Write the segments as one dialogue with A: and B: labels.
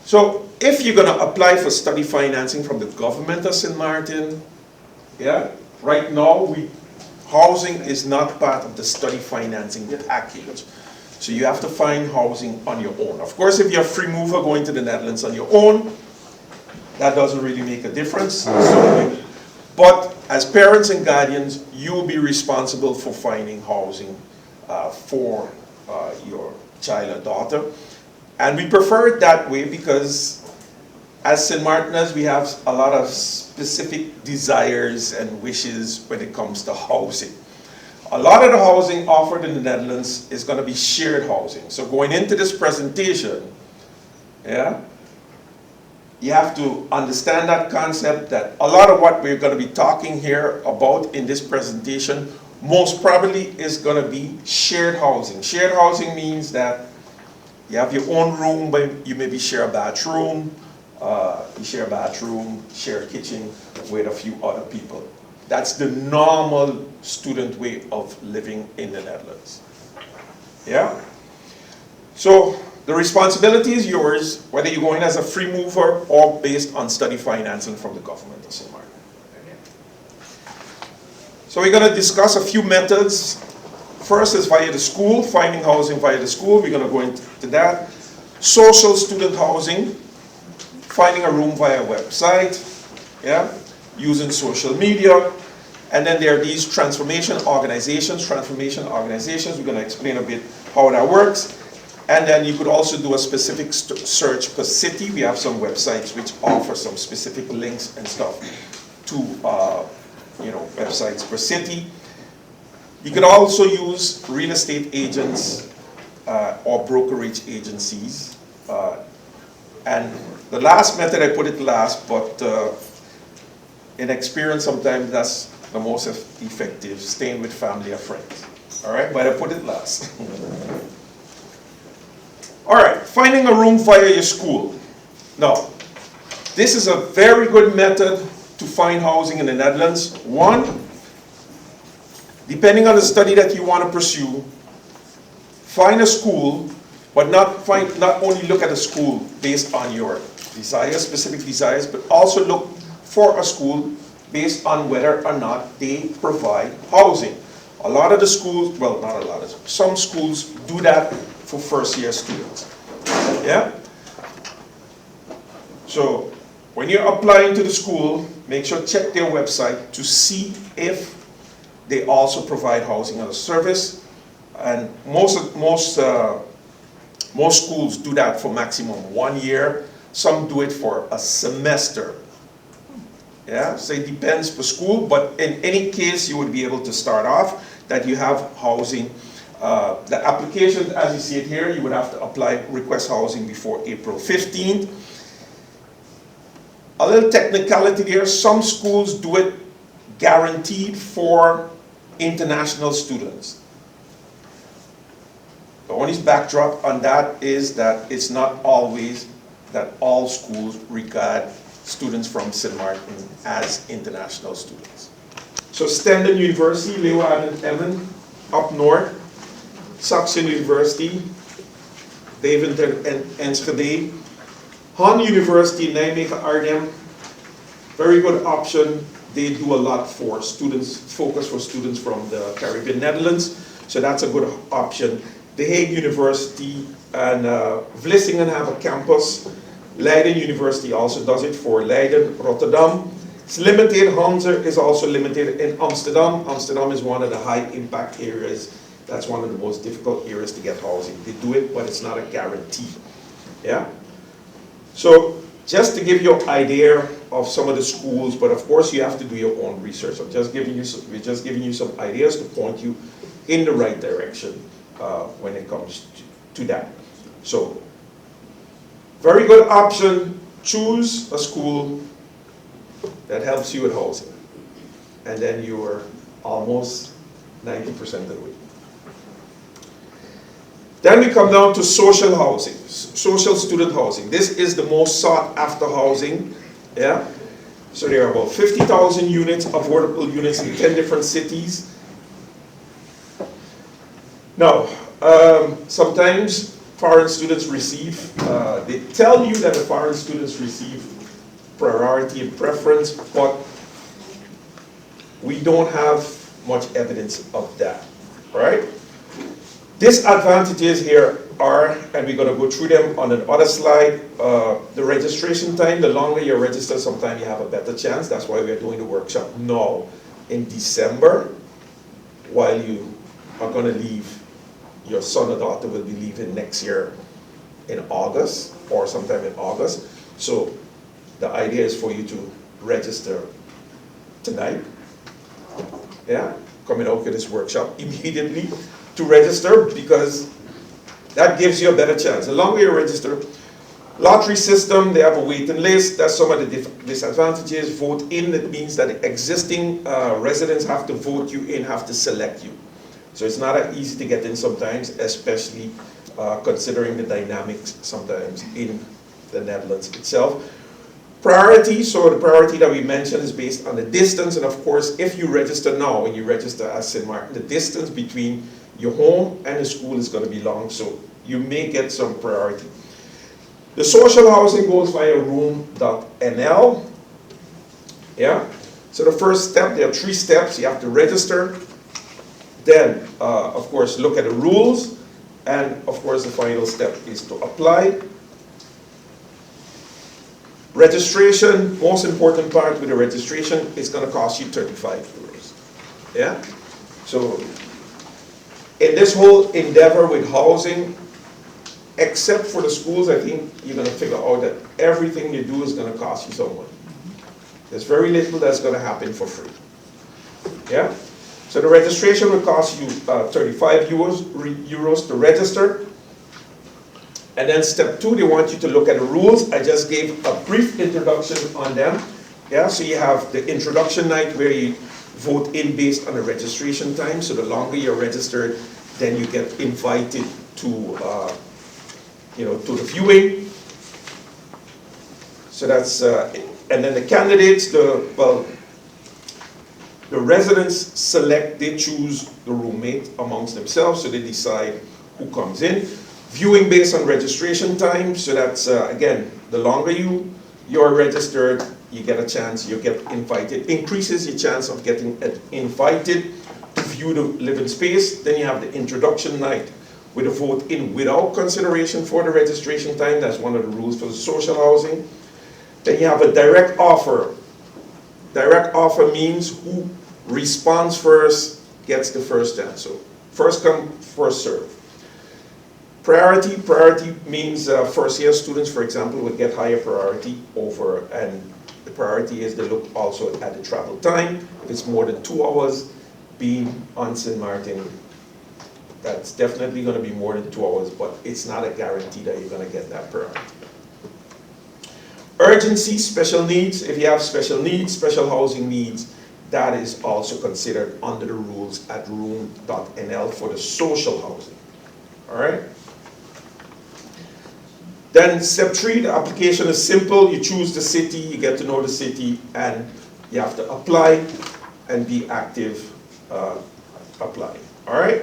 A: So if you're going to apply for study financing from the government of St. Martin, yeah, right now housing is not part of the study financing package. So you have to find housing on your own. Of course, if you're a free mover going to the Netherlands on your own, that doesn't really make a difference. But as parents and guardians, you will be responsible for finding housing for your child or daughter. And we prefer it that way because as St. Martiners, we have a lot of specific desires and wishes when it comes to housing. A lot of the housing offered in the Netherlands is going to be shared housing. So going into this presentation, yeah, you have to understand that concept, that a lot of what we're going to be talking here about in this presentation most probably is going to be shared housing. Shared housing means that you have your own room, but you maybe share a bathroom, share a kitchen with a few other people. That's the normal student way of living in the Netherlands. Yeah? So the responsibility is yours, whether you're going as a free mover or based on study financing from the government of St. Martin. So we're going to discuss a few methods. First is via the school, finding housing via the school. We're going to go into that. Social student housing, finding a room via a website, yeah, using social media. And then there are these transformation organizations. We're going to explain a bit how that works. And then you could also do a specific search per city. We have some websites which offer some specific links and stuff to websites per city. You could also use real estate agents or brokerage agencies. And the last method, I put it last, but in experience sometimes that's the most effective, staying with family or friends. All right, but I put it last. All right, finding a room via your school. Now, this is a very good method to find housing in the Netherlands. One, depending on the study that you want to pursue, find a school, but not only look at a school based on your desires, specific desires, but also look for a school based on whether or not they provide housing. A lot of the schools, well, not a lot of, some schools do that for first-year students. Yeah? So, when you're applying to the school, make sure to check their website to see if they also provide housing as a service. And most schools do that for maximum 1 year. Some do it for a semester. Yeah, so it depends per school, but in any case, you would be able to start off that you have housing. The application, as you see it here, you would have to apply, request housing before April 15th. A little technicality there, some schools do it guaranteed for international students. The only backdrop on that is that it's not always that all schools regard students from St. Martin as international students. So Stenden University, Leeuwarden Emmen, up north, Saxion University, Deventer and Enschede, Han University, Nijmegen, Arnhem, very good option. They do a lot for students, focus for students from the Caribbean Netherlands, so that's a good option. The Hague University and Vlissingen have a campus. Leiden University also does it for Leiden, Rotterdam. It's limited. Hanze is also limited in Amsterdam. Amsterdam is one of the high impact areas. That's one of the most difficult areas to get housing. They do it, but it's not a guarantee. Yeah? So just to give you an idea of some of the schools, but of course you have to do your own research. We're just giving you some ideas to point you in the right direction when it comes to that. So, very good option, choose a school that helps you with housing. And then you are almost 90% of the way. Then we come down to social housing, social student housing. This is the most sought after housing. Yeah? So there are about 50,000 units, affordable units in 10 different cities. Now, sometimes foreign students receive They tell you that the foreign students receive priority and preference, but we don't have much evidence of that, right? Disadvantages here are, and we're going to go through them on another slide, the registration time. The longer you register, sometimes you have a better chance. That's why we're doing the workshop now in December, while you are going to leave. Your son or daughter will be leaving next year in August, or sometime in August. So the idea is for you to register tonight. Yeah, coming out with this workshop immediately to register, because that gives you a better chance. The longer you register, lottery system, they have a waiting list. That's some of the disadvantages. Vote in, that means that existing residents have to vote you in, have to select you. So it's not that easy to get in sometimes, especially considering the dynamics sometimes in the Netherlands itself. Priority, so the priority that we mentioned is based on the distance, and of course, if you register now and you register as St. Martin, the distance between your home and the school is going to be long, so you may get some priority. The social housing goes via room.nl. Yeah, so the first step, there are 3 steps. You have to register, then, of course, look at the rules, and of course, the final step is to apply. Registration, most important part with the registration, is going to cost you 35 euros. Yeah? So, in this whole endeavor with housing, except for the schools, I think you're going to figure out that everything you do is going to cost you some money. There's very little that's going to happen for free. Yeah? So the registration will cost you 35 euros to register. And then step 2, they want you to look at the rules. I just gave a brief introduction on them. Yeah, so you have the introduction night where you vote in based on the registration time. So the longer you're registered, then you get invited to, to the viewing. So that's, and then the candidates, the residents select, they choose the roommate amongst themselves, so they decide who comes in. Viewing based on registration time, so that's, again, the longer you're registered, you get a chance, you get invited. Increases your chance of getting invited to view the living space. Then you have the introduction night with a vote in without consideration for the registration time. That's one of the rules for the social housing. Then you have a direct offer. Direct offer means who responds first gets the first chance. So first come, first serve. Priority means first year students, for example, will get higher priority over, and the priority is they look also at the travel time. If it's more than 2 hours being on St. Martin, that's definitely going to be more than 2 hours, but it's not a guarantee that you're going to get that priority. Urgency, special needs. If you have special needs, special housing needs, that is also considered under the rules at room.nl for the social housing. All right? Then step 3, the application is simple. You choose the city, you get to know the city, and you have to apply and be active applying. All right?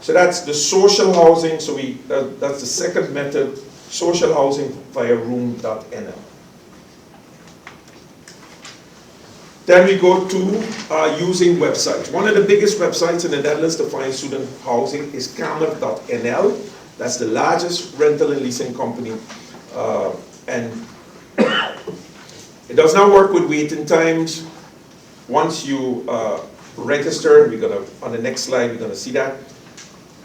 A: So that's the social housing. So that's the second method, social housing via room.nl. Then we go to using websites. One of the biggest websites in the Netherlands to find student housing is kamer.nl. That's the largest rental and leasing company. And it does not work with waiting times. Once you register, on the next slide, we're gonna see that.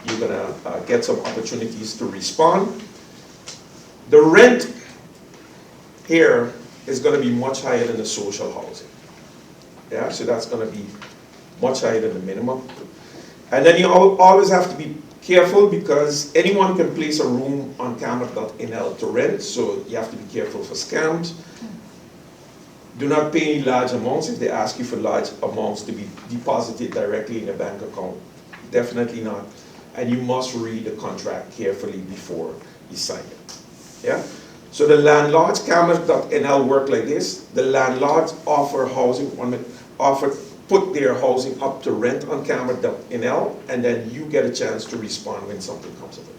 A: You're gonna get some opportunities to respond. The rent here is gonna be much higher than the social housing. Yeah, so that's going to be much higher than the minimum. And then you always have to be careful, because anyone can place a room on kamer.nl to rent, so you have to be careful for scams. Do not pay any large amounts if they ask you for large amounts to be deposited directly in a bank account. Definitely not. And you must read the contract carefully before you sign it. Yeah? So the landlords, kamer.nl work like this. The landlords offer housing, put their housing up to rent on kamer.nl, and then you get a chance to respond when something comes of it.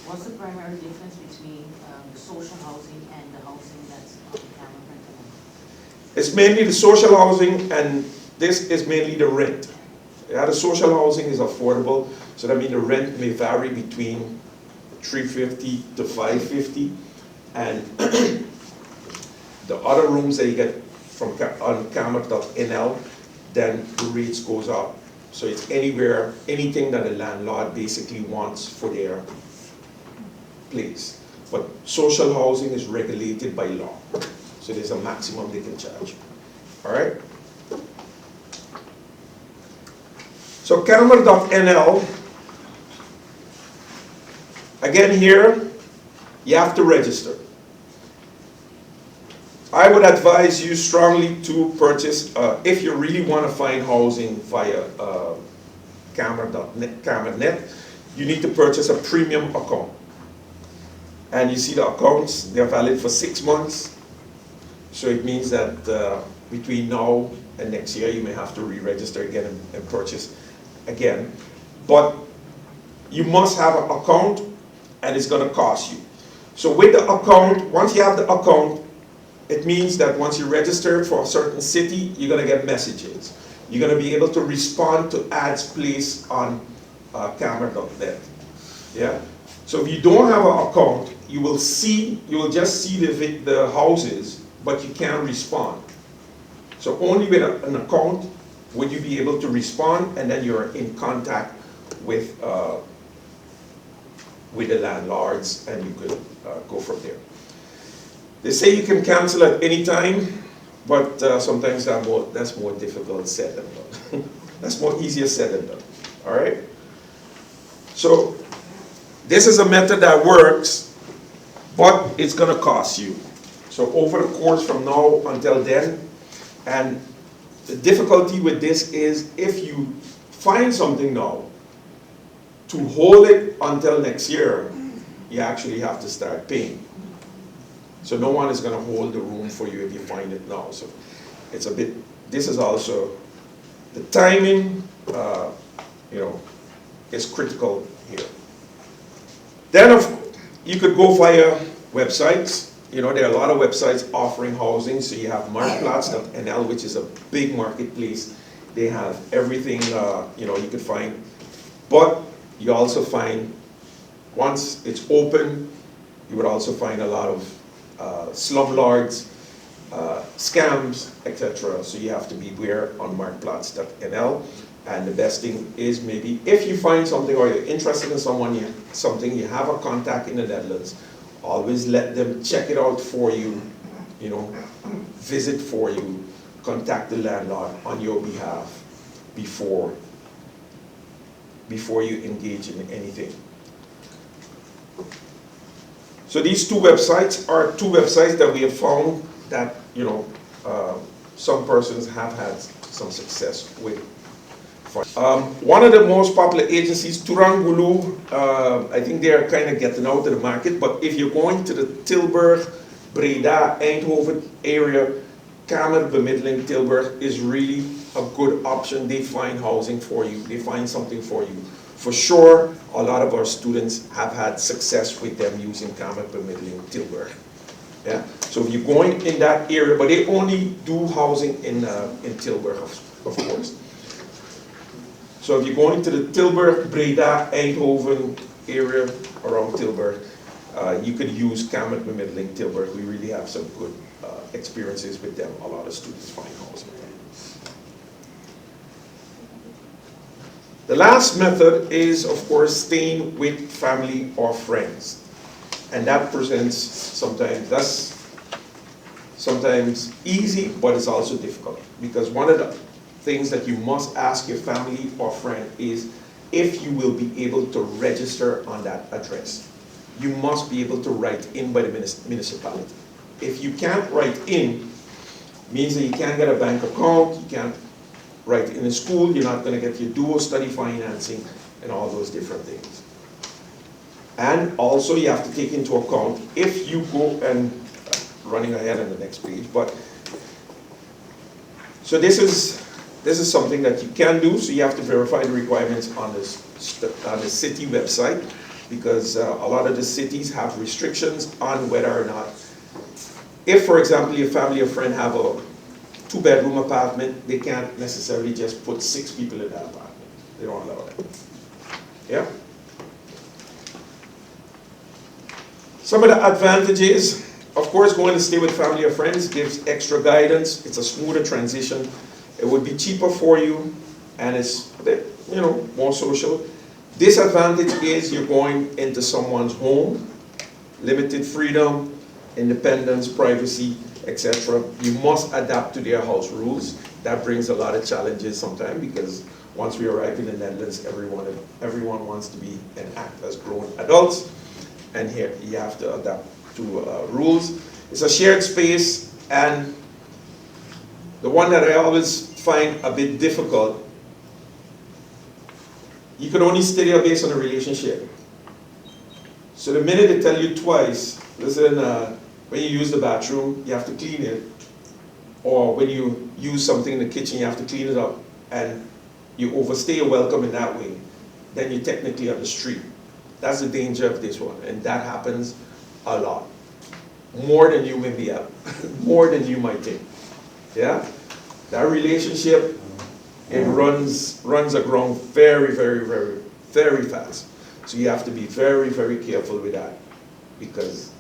B: What's the primary difference between the social housing and the housing that's on Cameron rental?
A: It's mainly the social housing, and this is mainly the rent. Yeah, the social housing is affordable, so that means the rent may vary between $350 to $550, and the other rooms that you get from on Camet.nl, then the rates goes up. So it's anywhere, anything that a landlord basically wants for their place. But social housing is regulated by law, so there's a maximum they can charge. All right? So Camet.nl, again here, you have to register. I would advise you strongly to purchase, if you really want to find housing via Camet.net, you need to purchase a premium account. And you see the accounts, they're valid for 6 months. So it means that between now and next year, you may have to re-register again and purchase again. But you must have an account, and it's going to cost you. So with the account, once you have the account, it means that once you register for a certain city, you're going to get messages. You're going to be able to respond to ads placed on Camet.net. Yeah. So if you don't have an account, you will just see the houses, but you can't respond. So only with an account would you be able to respond, and then you're in contact with the landlords, and you could go from there. They say you can cancel at any time, but sometimes that's more difficult said than done. That's more easier said than done. All right? So this is a method that works, but it's going to cost you. So over the course from now until then, and the difficulty with this is if you find something now, to hold it until next year, you actually have to start paying. So no one is going to hold the room for you if you find it now. So it's a bit, this is also, the timing, is critical here. Then you could go via websites. There are a lot of websites offering housing. So you have Marktplaats.nl, which is a big marketplace. They have everything, you could find. But you also find, once it's open, you would also find a lot of slumlords, scams, etc. So you have to beware on Marktplaats.nl. And the best thing is, maybe if you find something or you're interested in something, you have a contact in the Netherlands, always let them check it out for you, visit for you, contact the landlord on your behalf before you engage in anything. So these two websites are two websites that we have found that some persons have had some success with. One of the most popular agencies, Turangulu, I think they are kind of getting out of the market, but if you're going to the Tilburg, Breda, Eindhoven area, Kamer Bemiddeling Tilburg is really a good option. They find housing for you, they find something for you. For sure, a lot of our students have had success with them using Kamer Bemiddeling Tilburg. Yeah? So if you're going in that area, but they only do housing in Tilburg, of course. So if you're going to the Tilburg, Breda, Eindhoven area around Tilburg, you could use Kamer Bemiddeling Tilburg. We really have some good experiences with them. A lot of students find housing. The last method is, of course, staying with family or friends. And that presents that's sometimes easy, but it's also difficult. Because one of the things that you must ask your family or friend is if you will be able to register on that address. You must be able to write in by the municipality. If you can't write in, means that you can't get a bank account, you can't write in a school, you're not going to get your dual study financing and all those different things. And also you have to take into account if you go and running ahead on the next page, but so this is something that you can do. So you have to verify the requirements on the city website. because a lot of the cities have restrictions on whether or not, if, for example, your family or friend have a 2-bedroom apartment, they can't necessarily just put 6 people in that apartment. They don't allow that. Yeah? Some of the advantages, of course, going to stay with family or friends gives extra guidance. It's a smoother transition. It would be cheaper for you, and it's, more social. Disadvantage is you're going into someone's home, limited freedom, independence, privacy, etc. You must adapt to their house rules. That brings a lot of challenges sometimes, because once we arrive in the Netherlands, everyone wants to be and act as grown adults, and here you have to adapt to rules. It's a shared space, and the one that I always find a bit difficult, you can only stay there based on a relationship. So the minute they tell you twice, listen, when you use the bathroom, you have to clean it, or when you use something in the kitchen, you have to clean it up, and you overstay your welcome in that way, then you're technically on the street. That's the danger of this one, and that happens a lot. More than you may be up, more than you might think. Yeah? That relationship, it runs aground very, very, very, very fast. So you have to be very, very careful with that, because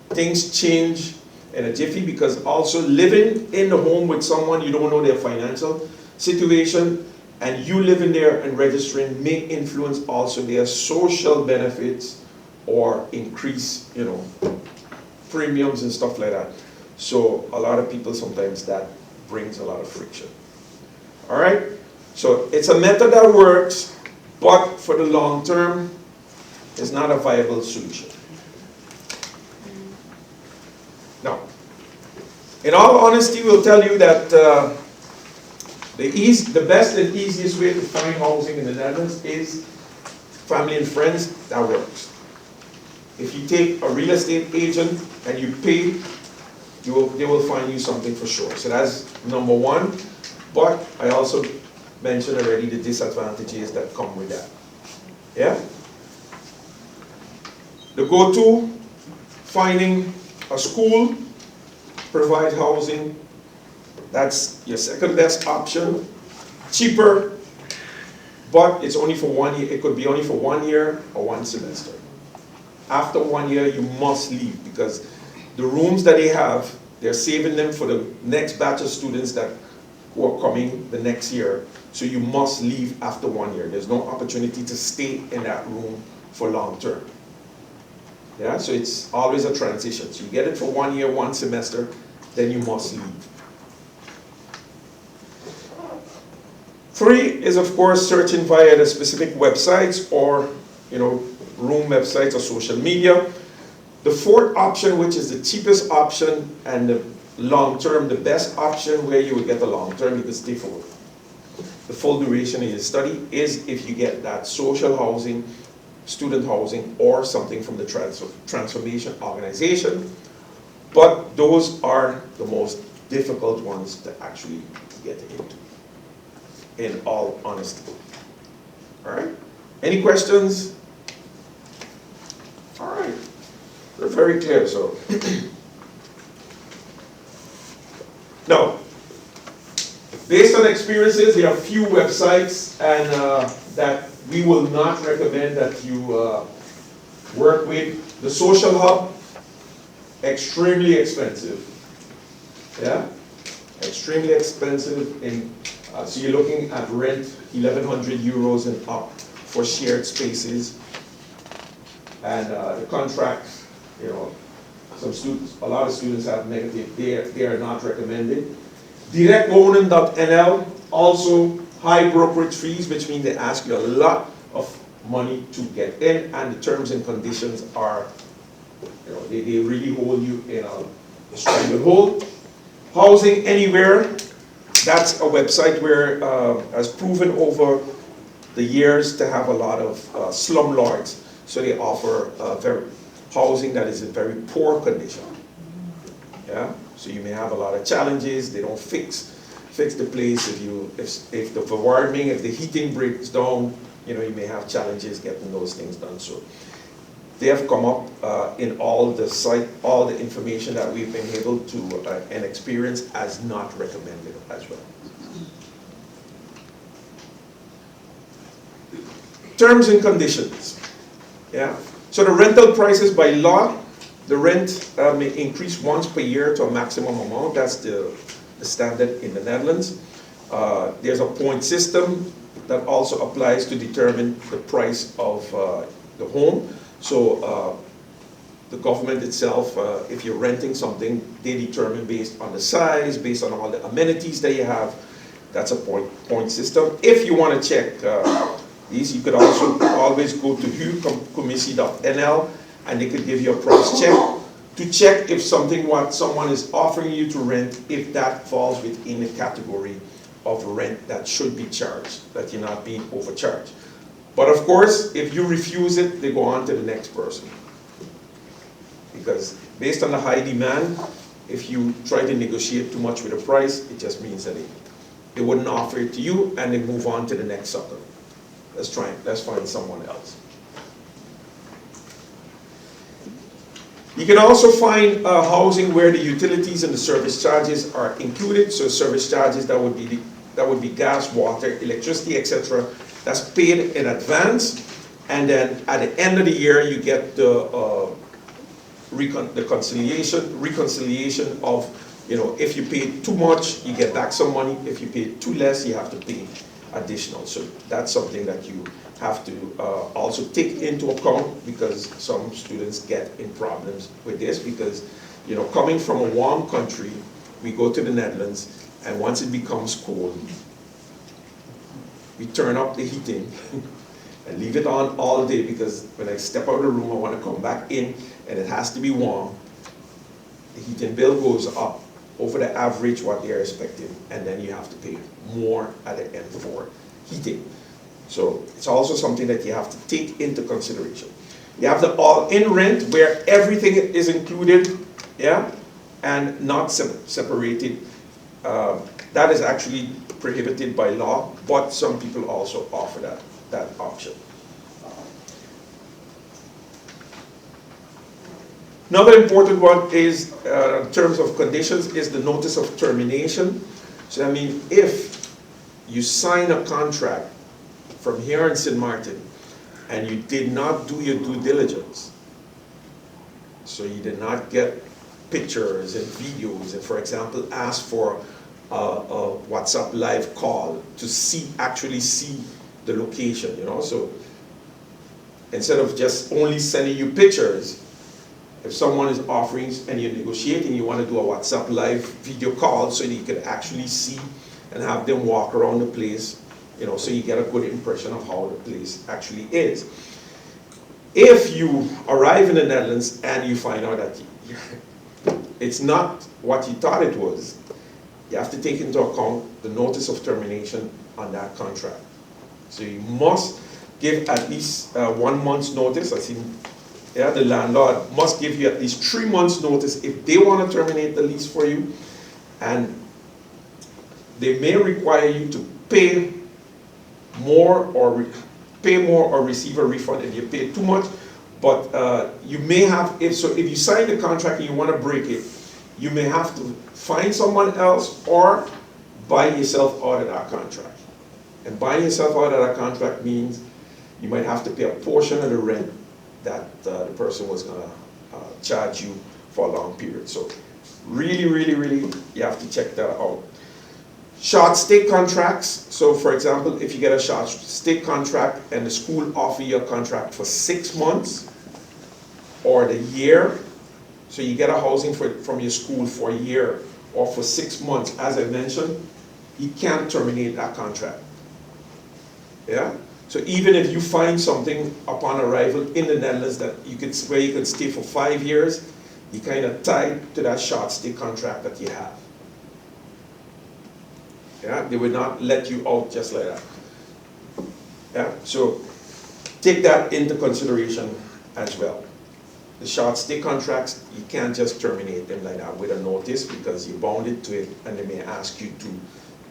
A: things change in a jiffy, because also living in the home with someone, you don't know their financial situation, and you living there and registering may influence also their social benefits or increase, premiums and stuff like that. So a lot of people, sometimes that brings a lot of friction. All right? So it's a method that works, but for the long term, it's not a viable solution. Now, in all honesty, we'll tell you that the best and easiest way to find housing in the Netherlands is family and friends. That works. If you take a real estate agent and you pay, they will find you something for sure. So that's number one. But I also mentioned already the disadvantages that come with that. Yeah? The go-to, finding a school, provide housing. That's your second best option. Cheaper, but it's only for 1 year. It could be only for 1 year or 1 semester. After 1 year, you must leave, because the rooms that they have, they're saving them for the next batch of students who are coming the next year. So you must leave after 1 year. There's no opportunity to stay in that room for long term. Yeah, so it's always a transition. So you get it for 1 year, 1 semester, then you must leave. 3 is, of course, searching via the specific websites or, room websites or social media. The 4th option, which is the cheapest option and the long-term, the best option where you will get the long-term, you can stay for the full duration of your study, is if you get that social housing, student housing, or something from the transformation organization. But those are the most difficult ones to actually get into, in all honesty. All right? Any questions? All right. They're very clear, so. Now, based on experiences, there are a few websites and that we will not recommend that you work with. The Social Hub, extremely expensive. Yeah, extremely expensive. So you're looking at rent 1,100 euros and up for shared spaces. And the contract, a lot of students have negative. They are not recommended. Directwonen.nl, also high brokerage fees, which means they ask you a lot of money to get in, and the terms and conditions are, they really hold you in a stranglehold. Housing Anywhere, that's a website where has proven over the years to have a lot of slumlords. So they offer housing that is in very poor condition. Yeah, so you may have a lot of challenges. They don't fix the place. If the heating breaks down, you may have challenges getting those things done. So they have come up in all the site, all the information that we've been able to and experience as not recommended as well. Terms and conditions. Yeah. So the rental prices by law, the rent may increase once per year to a maximum amount. That's the standard in the Netherlands. There's a point system that also applies to determine the price of the home. So the government itself, if you're renting something, they determine based on the size, based on all the amenities that you have. That's a point system. If you want to check these, you could also always go to huurcommissie.nl and they could give you a price check to check if what someone is offering you to rent, if that falls within the category of rent that should be charged, that you're not being overcharged. But of course, if you refuse it, they go on to the next person. Because based on the high demand, if you try to negotiate too much with the price, it just means that they wouldn't offer it to you and they move on to the next sucker. Let's find someone else. You can also find housing where the utilities and the service charges are included. So service charges, that would be gas, water, electricity, etc. That's paid in advance, and then at the end of the year you get the reconciliation of, if you paid too much, you get back some money. If you paid too less, you have to pay additional. So that's something that you have to also take into account, because some students get in problems with this because, coming from a warm country, we go to the Netherlands, and once it becomes cold, we turn up the heating and leave it on all day, because when I step out of the room, I want to come back in and it has to be warm. The heating bill goes up over the average what they are expecting, and then you have to pay more at the end for heating. So it's also something that you have to take into consideration. You have the all-in rent where everything is included, yeah, and not separated. That is actually prohibited by law, but some people also offer that option. Another important one is, in terms of conditions, is the notice of termination. So if you sign a contract from here in St. Martin and you did not do your due diligence, so you did not get pictures and videos, and for example ask for a WhatsApp live call to actually see the location, so instead of just only sending you pictures, if someone is offering and you're negotiating, you want to do a WhatsApp live video call so that you can actually see and have them walk around the place, so you get a good impression of how the place actually is. If you arrive in the Netherlands and you find out that it's not what you thought it was, you have to take into account the notice of termination on that contract. So you must give at least 1 month's notice. The landlord must give you at least 3 months notice if they want to terminate the lease for you, and they may require you to pay more or receive a refund if you pay too much. But you may have, if you sign the contract and you want to break it, you may have to find someone else or buy yourself out of that contract. And buying yourself out of that contract means you might have to pay a portion of the rent that the person was going to charge you for a long period. So really, really, really, you have to check that out. Short stay contracts. So for example, if you get a short stay contract and the school offer you a contract for 6 months or the year, so you get a housing from your school for a year or for 6 months, as I mentioned, you can't terminate that contract. Yeah? So even if you find something upon arrival in the Netherlands where you can stay for 5 years, you kind of tied to that short stay contract that you have. Yeah, they will not let you out just like that. Yeah, so take that into consideration as well. The short stay contracts, you can't just terminate them like that with a notice, because you're bounded to it and they may ask you to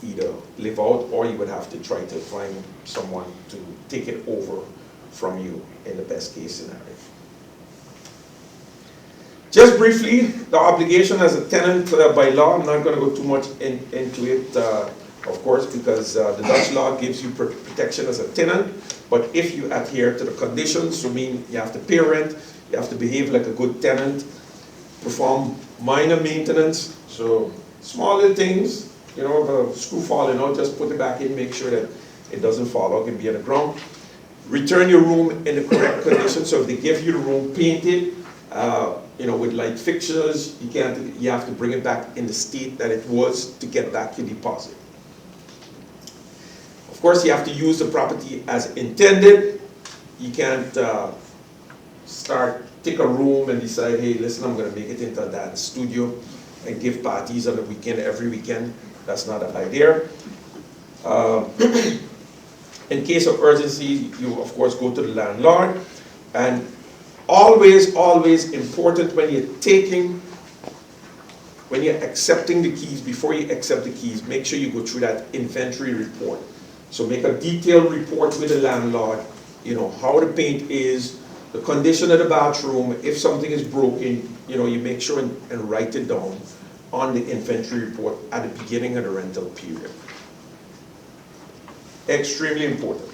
A: either live out, or you would have to try to find someone to take it over from you in the best case scenario. Just briefly, the obligation as a tenant by law, I'm not going to go too much into it, of course, because the Dutch law gives you protection as a tenant, but if you adhere to the conditions, so mean you have to pay rent, you have to behave like a good tenant, perform minor maintenance, so small little things, you know, if a screw falling out, just put it back in, make sure that it doesn't fall out and be on the ground. Return your room in the correct condition, so if they give you the room painted, you know, with light fixtures, you have to bring it back in the state that it was to get back your deposit. Of course, you have to use the property as intended. You can't take a room and decide, hey, listen, I'm going to make it into a dance studio and give parties on the weekend, every weekend. That's not an idea. In case of urgency, you of course go to the landlord, and always, always important when you're accepting the keys, before you accept the keys, make sure you go through that inventory report. So make a detailed report with the landlord, you know, how the paint is, the condition of the bathroom, if something is broken, you know, you make sure and write it down on the inventory report at the beginning of the rental period. Extremely important.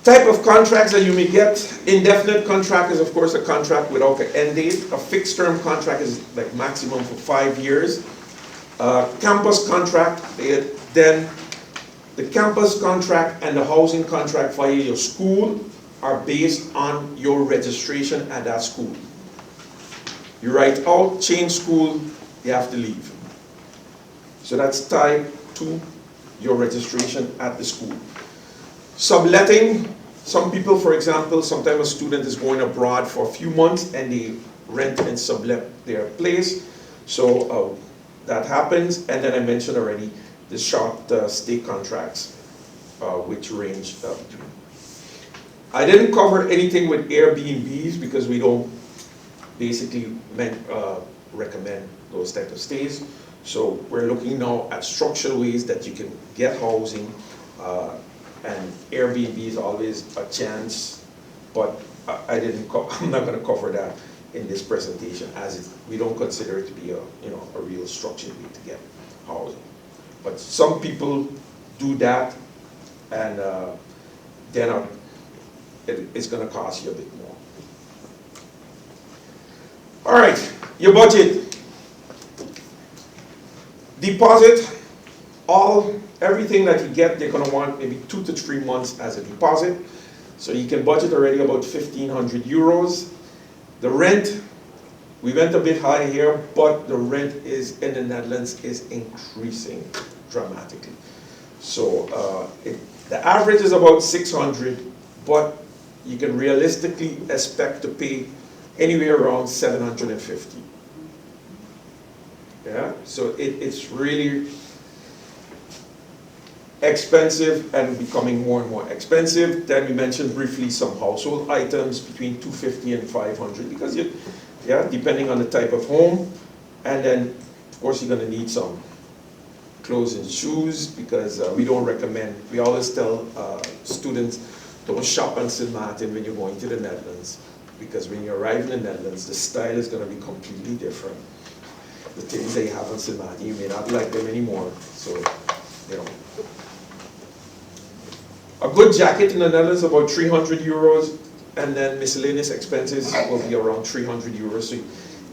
A: Type of contracts that you may get. Indefinite contract is of course a contract without an end date. A fixed term contract is like maximum for 5 years. Campus contract, then the campus contract and the housing contract via your school are based on your registration at that school. You write out, change school, you have to leave. So that's tied to your registration at the school. Subletting, some people, for example, sometimes a student is going abroad for a few months and they rent and sublet their place. So that happens. And then I mentioned already the short stay contracts, which range between. I didn't cover anything with Airbnbs because we don't basically recommend those type of stays. So we're looking now at structural ways that you can get housing, and Airbnb is always a chance, but I'm not going to cover that in this presentation, as we don't consider it to be a real structured way to get housing. But some people do that, and then it's going to cost you a bit more. All right, your budget. Deposit, everything that you get, they're going to want maybe 2 to 3 months as a deposit. So you can budget already about 1,500 euros. The rent, we went a bit high here, but the rent in the Netherlands is increasing dramatically. So the average is about 600, but you can realistically expect to pay anywhere around 750. Yeah, so it's really expensive and becoming more and more expensive. Then we mentioned briefly some household items between 250 and 500 because depending on the type of home. And then of course you're going to need some clothes and shoes because we don't recommend, we always tell students, don't shop on St. Maarten when you're going to the Netherlands, because when you arrive in the Netherlands, the style is going to be completely different. The things that you have on St. Maarten, you may not like them anymore. So, you know. A good jacket in the Netherlands about 300 euros, and then miscellaneous expenses will be around 300 euros. So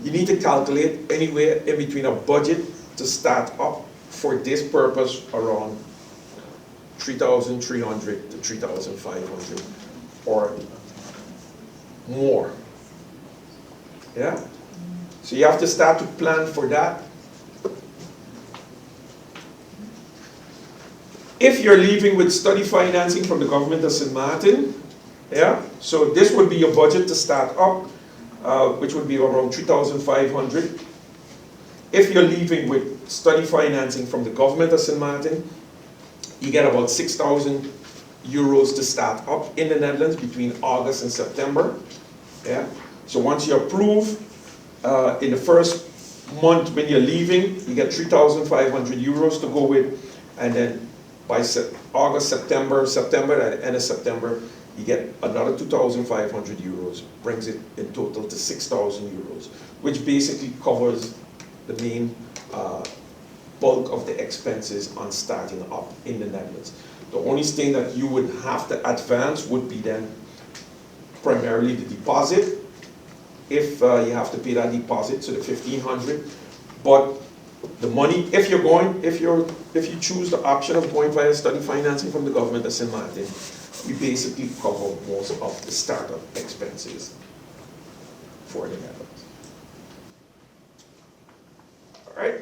A: you need to calculate anywhere in between a budget to start up for this purpose around 3,300 to 3,500 or more. Yeah? So you have to start to plan for that. If you're leaving with study financing from the government of St. Maarten, yeah, so this would be your budget to start up, which would be around 3,500. If you're leaving with study financing from the government of St. Maarten, you get about 6,000 euros to start up in the Netherlands between August and September. Yeah, so once you approve, in the first month when you're leaving, you get 3,500 euros to go with, and then by August, September, at the end of September, You get another 2,500 euros, brings it in total to 6,000 euros, which basically covers the main bulk of the expenses on starting up in the Netherlands. The only thing that you would have to advance would be then primarily the deposit, if you have to pay that deposit, so the 1,500. But the money, if you choose the option of going via study financing from the government of St. Martin, we basically cover most of the startup expenses for the Netherlands. All right.